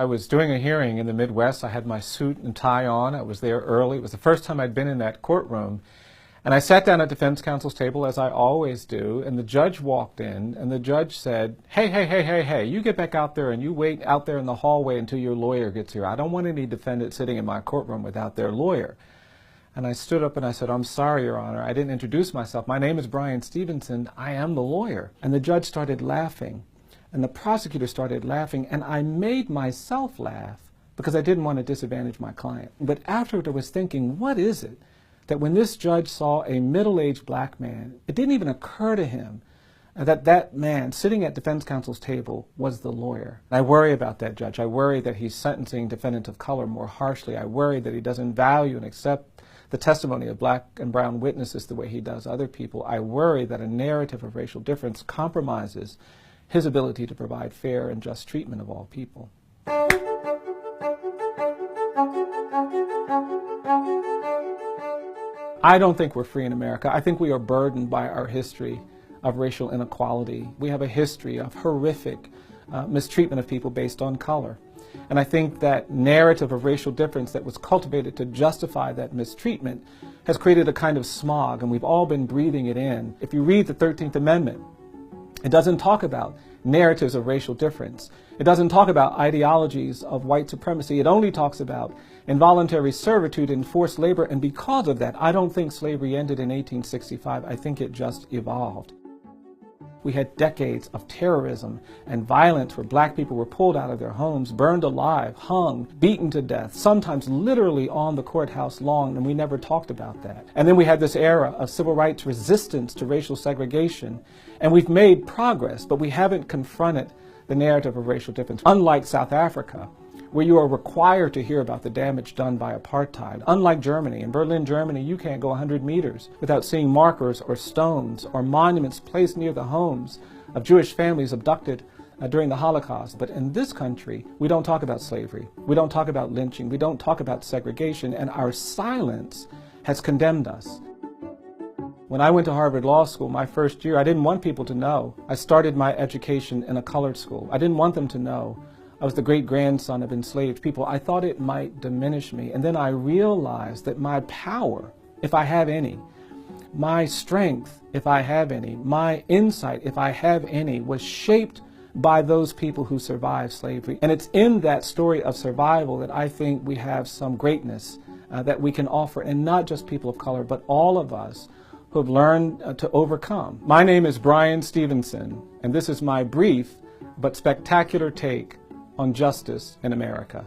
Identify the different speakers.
Speaker 1: I was doing a hearing in the Midwest. I had my suit and tie on. I was there early. It was the first time I'd been in that courtroom. And I sat down at defense counsel's table, as I always do, and the judge walked in, and the judge said, hey, you get back out there and you wait out there in the hallway until your lawyer gets here. I don't want any defendant sitting in my courtroom without their lawyer. And I stood up and I said, I'm sorry, Your Honor, I didn't introduce myself. My name is Bryan Stevenson. I am the lawyer. And the judge started laughing, and the prosecutor started laughing, and I made myself laugh because I didn't want to disadvantage my client. But afterward, I was thinking, what is it that when this judge saw a middle-aged black man, it didn't even occur to him that that man sitting at defense counsel's table was the lawyer? I worry about that judge. I worry that he's sentencing defendants of color more harshly. I worry that he doesn't value and accept the testimony of black and brown witnesses the way he does other people. I worry that a narrative of racial difference compromises his ability to provide fair and just treatment of all people. I don't think we're free in America. I think we are burdened by our history of racial inequality. We have a history of horrific mistreatment of people based on color. And I think that narrative of racial difference that was cultivated to justify that mistreatment has created a kind of smog, and we've all been breathing it in. If you read the 13th Amendment, it doesn't talk about narratives of racial difference. It doesn't talk about ideologies of white supremacy. It only talks about involuntary servitude and forced labor, and because of that, I don't think slavery ended in 1865. I think it just evolved. We had decades of terrorism and violence where black people were pulled out of their homes, burned alive, hung, beaten to death, sometimes literally on the courthouse lawn, and we never talked about that. And then we had this era of civil rights resistance to racial segregation, and we've made progress, but we haven't confronted the narrative of racial difference. Unlike South Africa, where you are required to hear about the damage done by apartheid. Unlike Germany, in Berlin, Germany, you can't go 100 meters without seeing markers or stones or monuments placed near the homes of Jewish families abducted during the Holocaust. But in this country, we don't talk about slavery. We don't talk about lynching. We don't talk about segregation, and our silence has condemned us. When I went to Harvard Law School my first year, I didn't want people to know. I started my education in a colored school. I didn't want them to know I was the great-grandson of enslaved people. I thought it might diminish me. And then I realized that my power, if I have any, my strength, if I have any, my insight, if I have any, was shaped by those people who survived slavery. And it's in that story of survival that I think we have some greatness that we can offer, and not just people of color, but all of us who have learned to overcome. My name is Bryan Stevenson, and this is my brief but spectacular take on justice in America.